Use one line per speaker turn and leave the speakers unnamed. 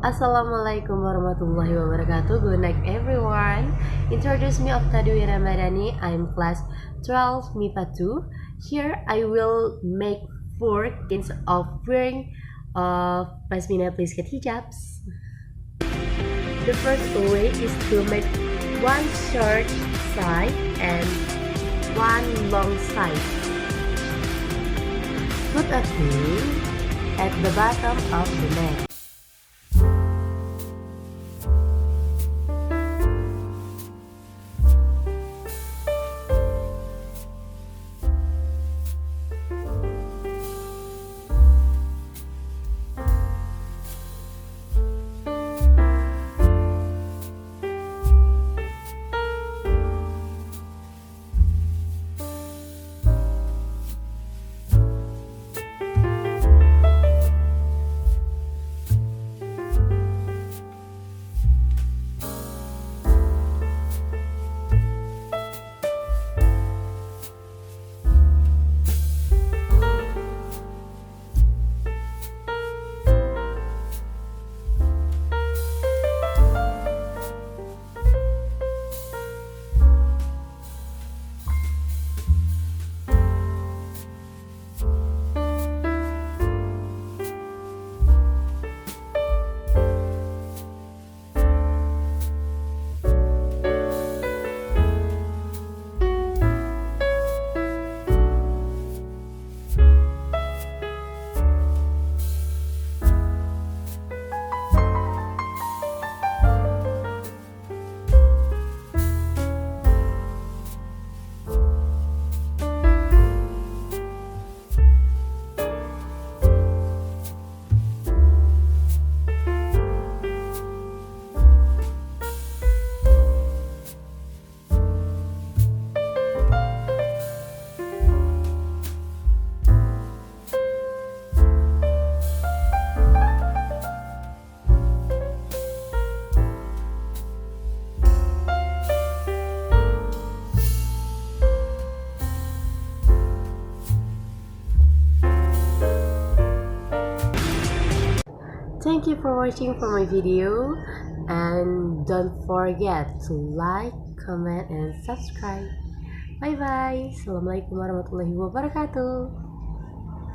Assalamualaikum warahmatullahi wabarakatuh. Good night everyone. Introduce me of Tadwi Ramadhani. I'm class 12 MIPA 2. Here I will make 4 kinds of wearing of pashmina plisket hijabs. The first way is to make one short side and one long side. Put a pin at the bottom of the neck. Thank you for watching for my video, and don't forget to like, comment, and subscribe. Bye bye. Assalamualaikum warahmatullahi wabarakatuh.